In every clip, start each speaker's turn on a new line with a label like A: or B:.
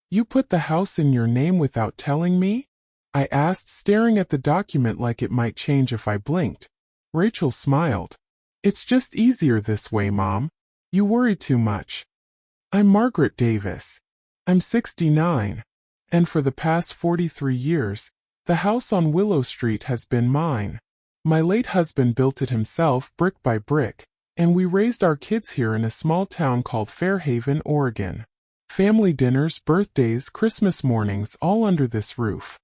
A: You put the house in your name without telling me? I asked, staring at the document like it might change if I blinked. Rachel smiled. It's just easier this way, Mom. You worry too much. I'm Margaret Davis. I'm 69. And for the past 43 years, the house on Willow Street has been mine. My late husband built it himself, brick by brick, and we raised our kids here in a small town called Fairhaven, Oregon. Family dinners, birthdays, Christmas mornings, all under this roof.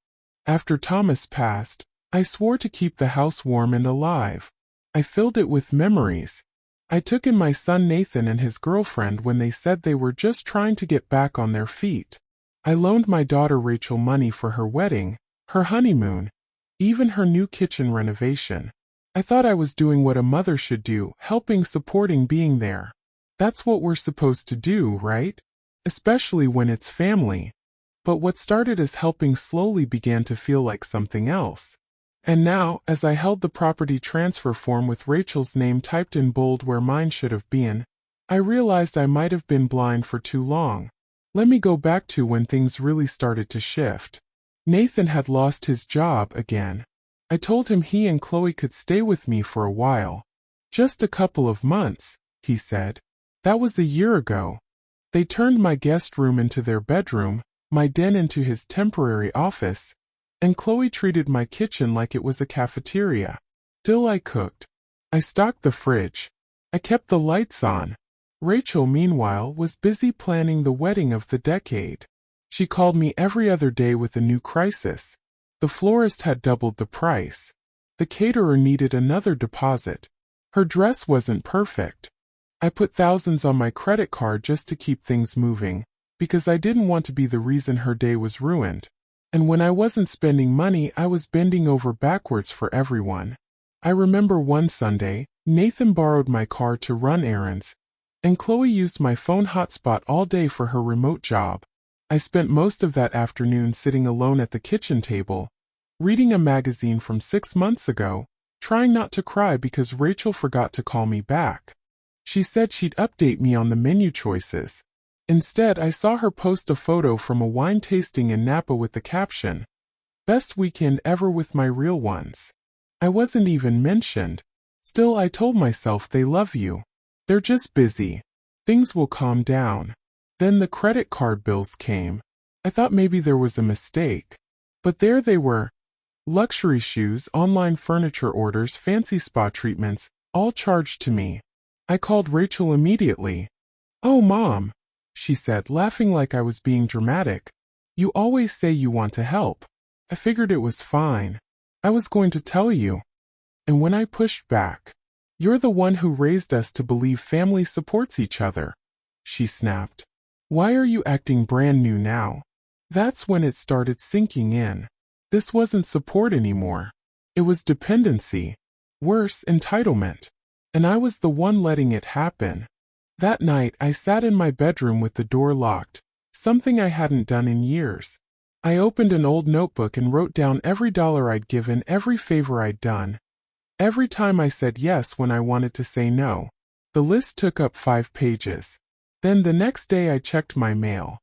A: After Thomas passed, I swore to keep the house warm and alive. I filled it with memories. I took in my son Nathan and his girlfriend when they said they were just trying to get back on their feet. I loaned my daughter Rachel money for her wedding, her honeymoon, even her new kitchen renovation. I thought I was doing what a mother should do, helping, supporting, being there. That's what we're supposed to do, right? Especially when it's family. But what started as helping slowly began to feel like something else. And now, as I held the property transfer form with Rachel's name typed in bold where mine should have been, I realized I might have been blind for too long. Let me go back to when things really started to shift. Nathan had lost his job again. I told him he and Chloe could stay with me for a while. Just a couple of months, he said. That was a year ago. They turned my guest room into their bedroom, my den into his temporary office, and Chloe treated my kitchen like it was a cafeteria. Still, I cooked. I stocked the fridge. I kept the lights on. Rachel, meanwhile, was busy planning the wedding of the decade. She called me every other day with a new crisis. The florist had doubled the price. The caterer needed another deposit. Her dress wasn't perfect. I put thousands on my credit card just to keep things moving, because I didn't want to be the reason her day was ruined. And when I wasn't spending money, I was bending over backwards for everyone. I remember one Sunday, Nathan borrowed my car to run errands, and Chloe used my phone hotspot all day for her remote job. I spent most of that afternoon sitting alone at the kitchen table, reading a magazine from 6 months ago, trying not to cry because Rachel forgot to call me back. She said she'd update me on the menu choices. Instead, I saw her post a photo from a wine tasting in Napa with the caption, "Best weekend ever with my real ones." I wasn't even mentioned. Still, I told myself they love you. They're just busy. Things will calm down. Then the credit card bills came. I thought maybe there was a mistake. But there they were. Luxury shoes, online furniture orders, fancy spa treatments, all charged to me. I called Rachel immediately. "Oh, Mom," she said, laughing like I was being dramatic. "You always say you want to help." I figured it was fine. I was going to tell you. And when I pushed back, "You're the one who raised us to believe family supports each other," she snapped. "Why are you acting brand new now?" That's when it started sinking in. This wasn't support anymore. It was dependency. Worse, entitlement. And I was the one letting it happen. That night, I sat in my bedroom with the door locked, something I hadn't done in years. I opened an old notebook and wrote down every dollar I'd given, every favor I'd done, every time I said yes when I wanted to say no. The list took up 5 pages. Then the next day I checked my mail.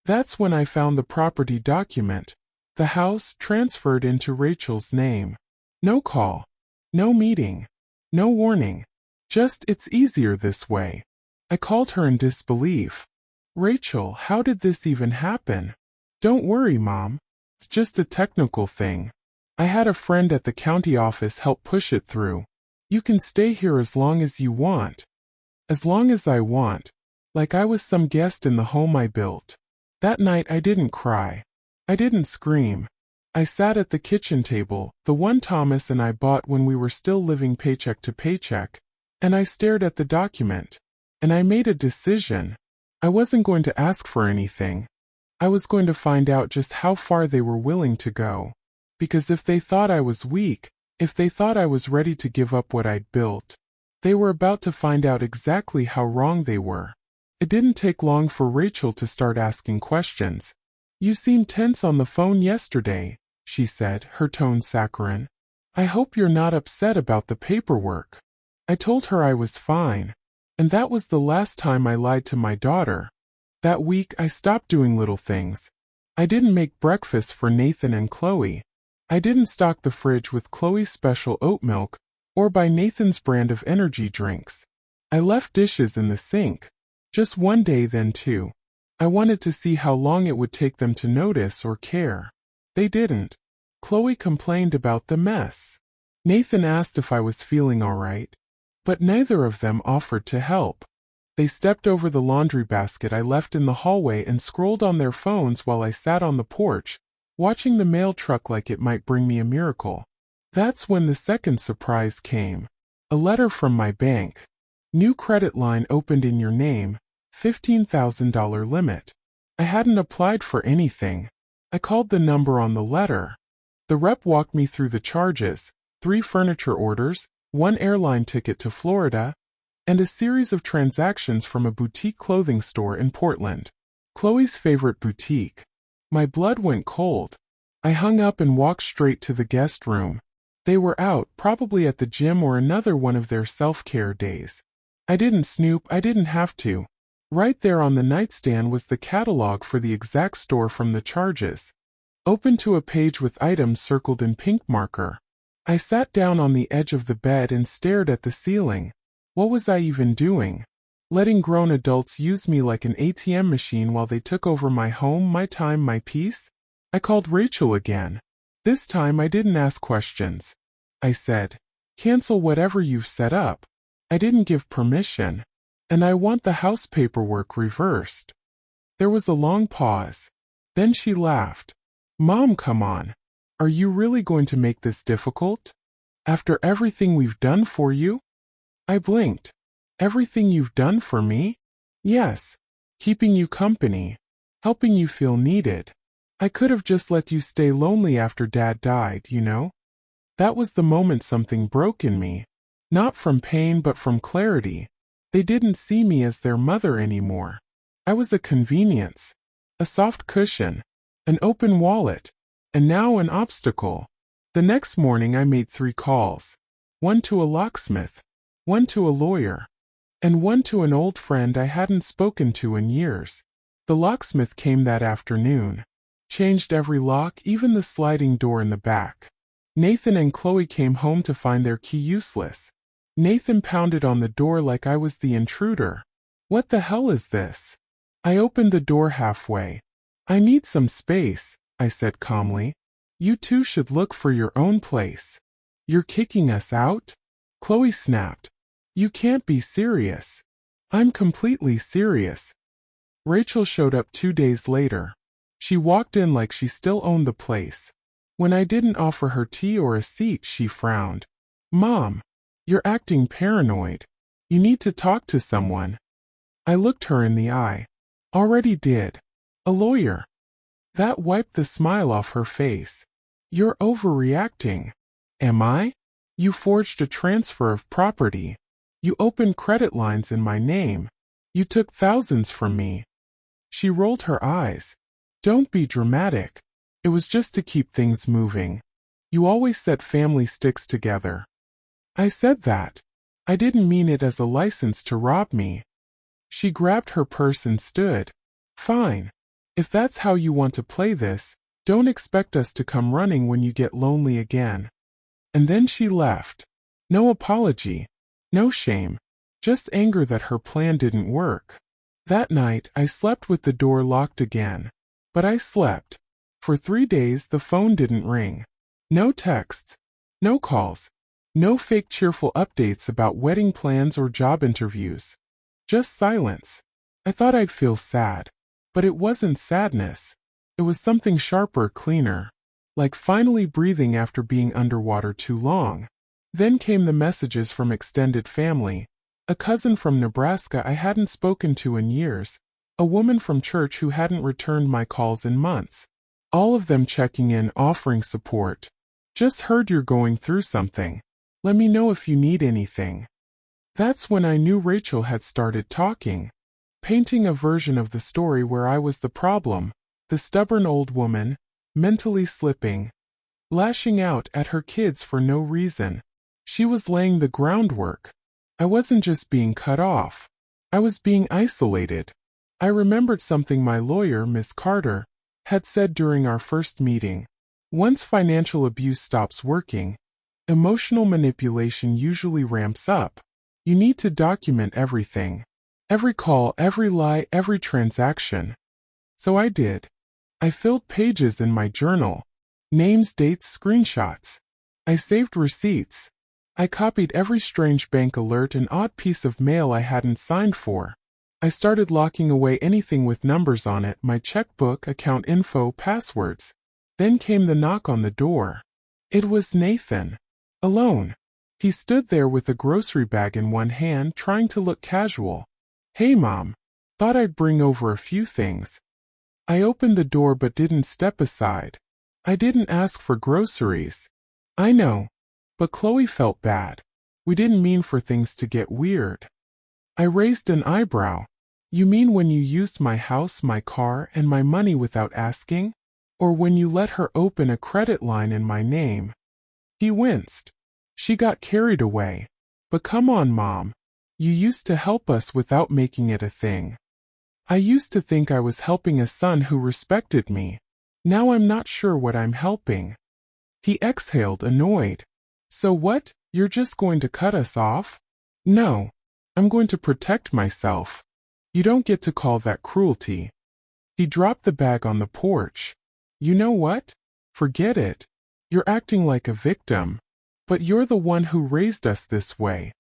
A: That's when I found the property document. The house transferred into Rachel's name. No call. No meeting. No warning. Just, "It's easier this way." I called her in disbelief. "Rachel, how did this even happen?" "Don't worry, Mom. It's just a technical thing. I had a friend at the county office help push it through. You can stay here as long as you want." As long as I want. Like I was some guest in the home I built. That night I didn't cry. I didn't scream. I sat at the kitchen table, the one Thomas and I bought when we were still living paycheck to paycheck, and I stared at the document. And I made a decision. I wasn't going to ask for anything. I was going to find out just how far they were willing to go. Because if they thought I was weak, if they thought I was ready to give up what I'd built, they were about to find out exactly how wrong they were. It didn't take long for Rachel to start asking questions. "You seemed tense on the phone yesterday," she said, her tone saccharine. "I hope you're not upset about the paperwork." I told her I was fine. And that was the last time I lied to my daughter. That week, I stopped doing little things. I didn't make breakfast for Nathan and Chloe. I didn't stock the fridge with Chloe's special oat milk, or buy Nathan's brand of energy drinks. I left dishes in the sink. Just one day, then two. I wanted to see how long it would take them to notice or care. They didn't. Chloe complained about the mess. Nathan asked if I was feeling all right, but neither of them offered to help. They stepped over the laundry basket I left in the hallway and scrolled on their phones while I sat on the porch, watching the mail truck like it might bring me a miracle. That's when the second surprise came. A letter from my bank. New credit line opened in your name, $15,000 limit. I hadn't applied for anything. I called the number on the letter. The rep walked me through the charges, 3 furniture orders, 1 airline ticket to Florida, and a series of transactions from a boutique clothing store in Portland. Chloe's favorite boutique. My blood went cold. I hung up and walked straight to the guest room. They were out, probably at the gym or another one of their self-care days. I didn't snoop, I didn't have to. Right there on the nightstand was the catalog for the exact store from the charges. Open to a page with items circled in pink marker. I sat down on the edge of the bed and stared at the ceiling. What was I even doing? Letting grown adults use me like an ATM machine while they took over my home, my time, my peace? I called Rachel again. This time I didn't ask questions. I said, cancel whatever you've set up. I didn't give permission. And I want the house paperwork reversed. There was a long pause. Then she laughed. Mom, come on. Are you really going to make this difficult? After everything we've done for you? I blinked. Everything you've done for me? Yes. Keeping you company. Helping you feel needed. I could have just let you stay lonely after Dad died, you know? That was the moment something broke in me. Not from pain but from clarity. They didn't see me as their mother anymore. I was a convenience. A soft cushion. An open wallet. And now an obstacle. The next morning I made 3 calls. 1 to a locksmith. 1 to a lawyer. And 1 to an old friend I hadn't spoken to in years. The locksmith came that afternoon. Changed every lock, even the sliding door in the back. Nathan and Chloe came home to find their key useless. Nathan pounded on the door like I was the intruder. What the hell is this? I opened the door halfway. I need some space, I said calmly. You two should look for your own place. You're kicking us out? Chloe snapped. You can't be serious. I'm completely serious. Rachel showed up 2 days later. She walked in like she still owned the place. When I didn't offer her tea or a seat, she frowned. Mom, you're acting paranoid. You need to talk to someone. I looked her in the eye. Already did. A lawyer. That wiped the smile off her face. You're overreacting. Am I? You forged a transfer of property. You opened credit lines in my name. You took thousands from me. She rolled her eyes. Don't be dramatic. It was just to keep things moving. You always said family sticks together. I said that. I didn't mean it as a license to rob me. She grabbed her purse and stood. Fine. If that's how you want to play this, don't expect us to come running when you get lonely again. And then she left. No apology. No shame. Just anger that her plan didn't work. That night, I slept with the door locked again. But I slept. For 3 days the phone didn't ring. No texts. No calls. No fake cheerful updates about wedding plans or job interviews. Just silence. I thought I'd feel sad. But it wasn't sadness. It was something sharper, cleaner. Like finally breathing after being underwater too long. Then came the messages from extended family. A cousin from Nebraska I hadn't spoken to in years. A woman from church who hadn't returned my calls in months. All of them checking in, offering support. Just heard you're going through something. Let me know if you need anything. That's when I knew Rachel had started talking. Painting a version of the story where I was the problem. The stubborn old woman, mentally slipping. Lashing out at her kids for no reason. She was laying the groundwork. I wasn't just being cut off. I was being isolated. I remembered something my lawyer, Miss Carter, had said during our first meeting. Once financial abuse stops working, emotional manipulation usually ramps up. You need to document everything. Every call, every lie, every transaction. So I did. I filled pages in my journal. Names, dates, screenshots. I saved receipts. I copied every strange bank alert and odd piece of mail I hadn't signed for. I started locking away anything with numbers on it, my checkbook, account info, passwords. Then came the knock on the door. It was Nathan. Alone. He stood there with a grocery bag in one hand, trying to look casual. "Hey, Mom. Thought I'd bring over a few things." I opened the door but didn't step aside. I didn't ask for groceries. I know. But Chloe felt bad. We didn't mean for things to get weird. I raised an eyebrow. "You mean when you used my house, my car, and my money without asking? Or when you let her open a credit line in my name?" He winced. "She got carried away. But come on, Mom. You used to help us without making it a thing." I used to think I was helping a son who respected me. Now I'm not sure what I'm helping. He exhaled, annoyed. "So what? You're just going to cut us off?" "No. I'm going to protect myself. You don't get to call that cruelty." He dropped the bag on the porch. "You know what? Forget it. You're acting like a victim. But you're the one who raised us this way."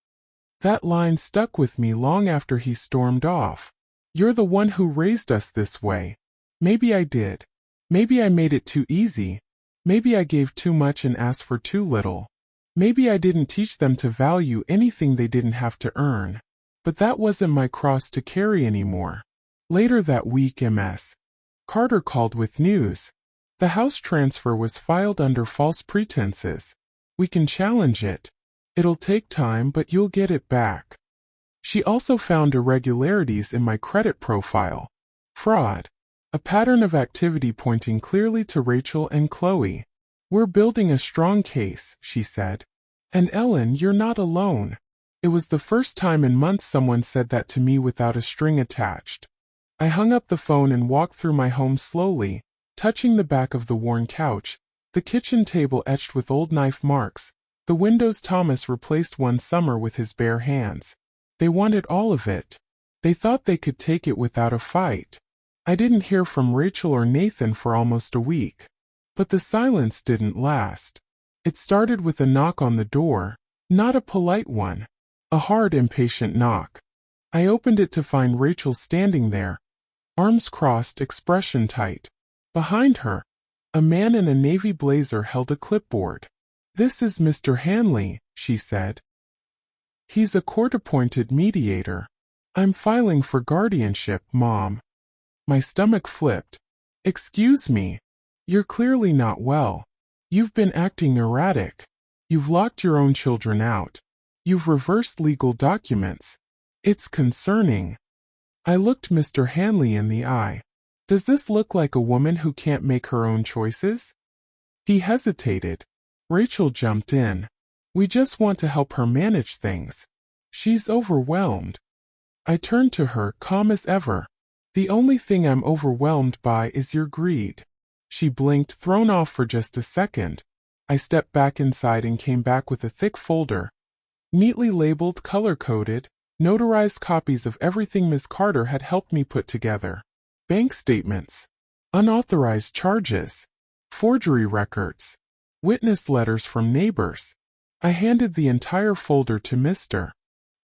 A: That line stuck with me long after he stormed off. You're the one who raised us this way. Maybe I did. Maybe I made it too easy. Maybe I gave too much and asked for too little. Maybe I didn't teach them to value anything they didn't have to earn. But that wasn't my cross to carry anymore. Later that week, Ms. Carter called with news. The house transfer was filed under false pretenses. "We can challenge it. It'll take time, but you'll get it back." She also found irregularities in my credit profile. Fraud. A pattern of activity pointing clearly to Rachel and Chloe. "We're building a strong case," she said. "And Ellen, you're not alone." It was the first time in months someone said that to me without a string attached. I hung up the phone and walked through my home slowly, touching the back of the worn couch, the kitchen table etched with old knife marks, the windows Thomas replaced one summer with his bare hands. They wanted all of it. They thought they could take it without a fight. I didn't hear from Rachel or Nathan for almost a week. But the silence didn't last. It started with a knock on the door, not a polite one. A hard, impatient knock. I opened it to find Rachel standing there, arms crossed, expression tight. Behind her, a man in a navy blazer held a clipboard. "This is Mr. Hanley," she said. "He's a court-appointed mediator. I'm filing for guardianship, Mom." My stomach flipped. "Excuse me. You're clearly not well. You've been acting erratic. You've locked your own children out. You've reversed legal documents. It's concerning." I looked Mr. Hanley in the eye. "Does this look like a woman who can't make her own choices?" He hesitated. Rachel jumped in. "We just want to help her manage things. She's overwhelmed." I turned to her, calm as ever. "The only thing I'm overwhelmed by is your greed." She blinked, thrown off for just a second. I stepped back inside and came back with a thick folder, neatly labeled, color-coded, notarized copies of everything Miss Carter had helped me put together. Bank statements, unauthorized charges, forgery records, witness letters from neighbors. I handed the entire folder to Mr.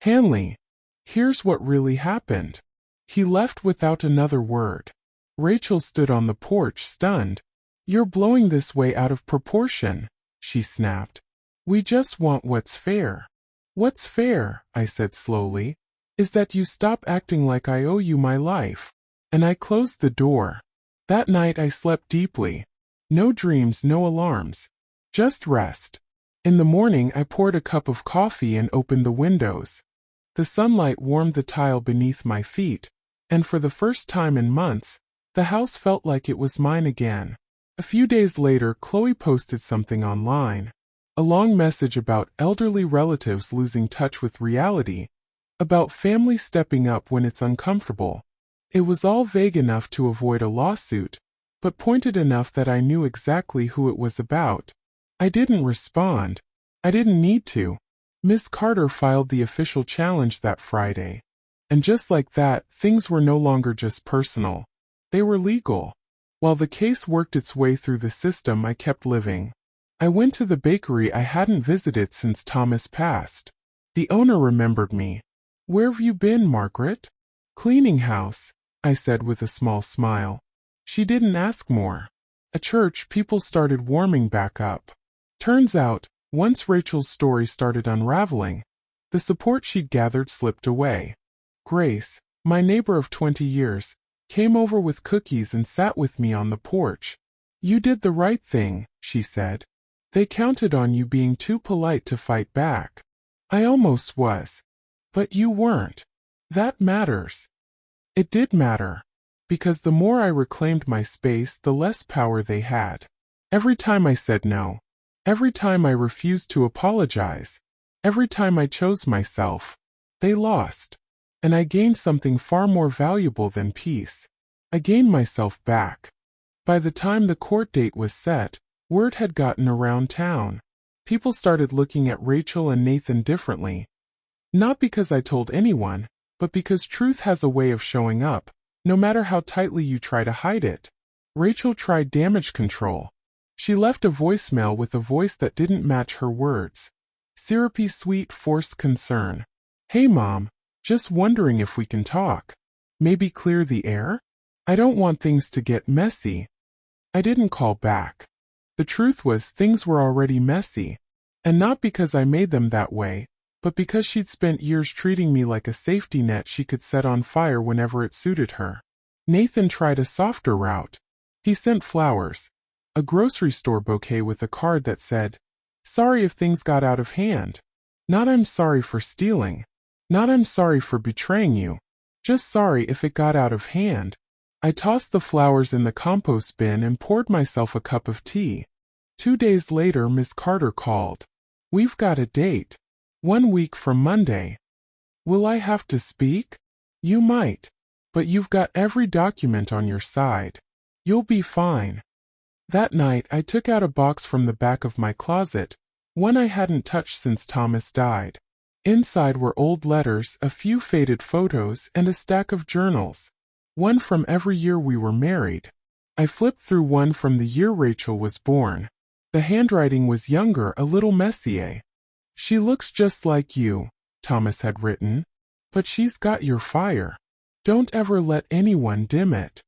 A: Hanley. "Here's what really happened." He left without another word. Rachel stood on the porch, stunned. "You're blowing this way out of proportion," she snapped. "We just want what's fair." "What's fair," I said slowly, "is that you stop acting like I owe you my life." And I closed the door. That night I slept deeply. No dreams, no alarms. Just rest. In the morning I poured a cup of coffee and opened the windows. The sunlight warmed the tile beneath my feet, and for the first time in months, the house felt like it was mine again. A few days later, Chloe posted something online. A long message about elderly relatives losing touch with reality, about family stepping up when it's uncomfortable. It was all vague enough to avoid a lawsuit, but pointed enough that I knew exactly who it was about. I didn't respond. I didn't need to. Miss Carter filed the official challenge that Friday. And just like that, things were no longer just personal. They were legal. While the case worked its way through the system, I kept living. I went to the bakery I hadn't visited since Thomas passed. The owner remembered me. "Where've you been, Margaret?" "Cleaning house," I said with a small smile. She didn't ask more. At church, people started warming back up. Turns out, once Rachel's story started unraveling, the support she'd gathered slipped away. Grace, my neighbor of 20 years, came over with cookies and sat with me on the porch. "You did the right thing," she said. "They counted on you being too polite to fight back." I almost was. But you weren't. That matters. It did matter. Because the more I reclaimed my space, the less power they had. Every time I said no. Every time I refused to apologize. Every time I chose myself. They lost. And I gained something far more valuable than peace. I gained myself back. By the time the court date was set, word had gotten around town. People started looking at Rachel and Nathan differently. Not because I told anyone, but because truth has a way of showing up, no matter how tightly you try to hide it. Rachel tried damage control. She left a voicemail with a voice that didn't match her words. Syrupy sweet forced concern. "Hey Mom, just wondering if we can talk. Maybe clear the air? I don't want things to get messy." I didn't call back. The truth was things were already messy. And not because I made them that way, but because she'd spent years treating me like a safety net she could set on fire whenever it suited her. Nathan tried a softer route. He sent flowers. A grocery store bouquet with a card that said, "Sorry if things got out of hand. Not I'm sorry for stealing. Not I'm sorry for betraying you. Just sorry if it got out of hand." I tossed the flowers in the compost bin and poured myself a cup of tea. 2 days later, Miss Carter called. "We've got a date. 1 week from Monday." "Will I have to speak?" "You might. But you've got every document on your side. You'll be fine." That night, I took out a box from the back of my closet, one I hadn't touched since Thomas died. Inside were old letters, a few faded photos, and a stack of journals. One from every year we were married. I flipped through one from the year Rachel was born. The handwriting was younger, a little messier. "She looks just like you," Thomas had written. "But she's got your fire. Don't ever let anyone dim it."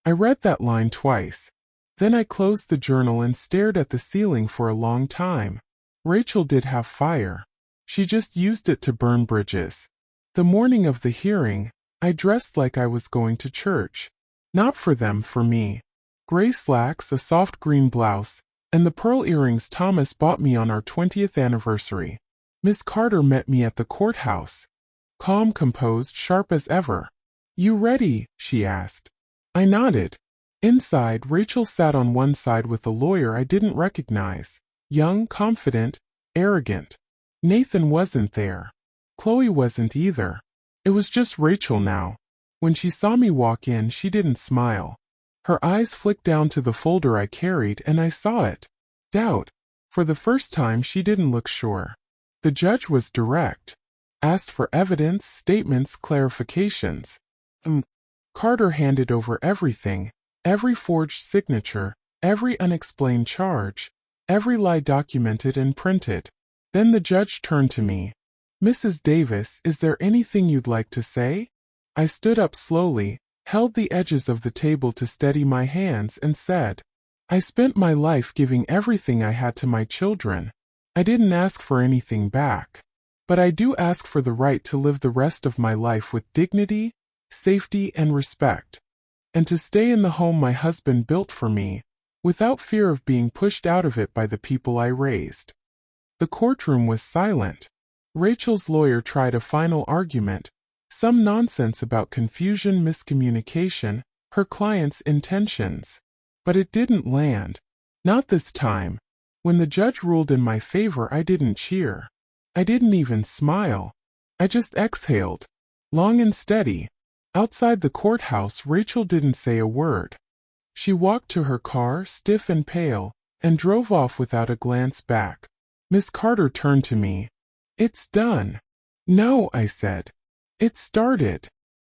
A: I read that line twice. Then I closed the journal and stared at the ceiling for a long time. Rachel did have fire. She just used it to burn bridges. The morning of the hearing, I dressed like I was going to church. Not for them, for me. Gray slacks, a soft green blouse, and the pearl earrings Thomas bought me on our 20th anniversary. Miss Carter met me at the courthouse. Calm, composed, sharp as ever. "You ready?" she asked. I nodded. Inside, Rachel sat on one side with a lawyer I didn't recognize. Young, confident, arrogant. Nathan wasn't there. Chloe wasn't either. It was just Rachel now. When she saw me walk in, she didn't smile. Her eyes flicked down to the folder I carried, and I saw it. Doubt. For the first time, she didn't look sure. The judge was direct. Asked for evidence, statements, clarifications. Carter handed over everything. Every forged signature, every unexplained charge, every lie documented and printed. Then the judge turned to me. "Mrs. Davis, is there anything you'd like to say?" I stood up slowly, held the edges of the table to steady my hands, and said, "I spent my life giving everything I had to my children. I didn't ask for anything back. But I do ask for the right to live the rest of my life with dignity, safety, and respect. And to stay in the home my husband built for me, without fear of being pushed out of it by the people I raised." The courtroom was silent. Rachel's lawyer tried a final argument, some nonsense about confusion, miscommunication, her client's intentions. But it didn't land. Not this time. When the judge ruled in my favor, I didn't cheer. I didn't even smile. I just exhaled. Long and steady. Outside the courthouse, Rachel didn't say a word. She walked to her car, stiff and pale, and drove off without a glance back. Miss Carter turned to me. "It's done." "No," I said. "It started."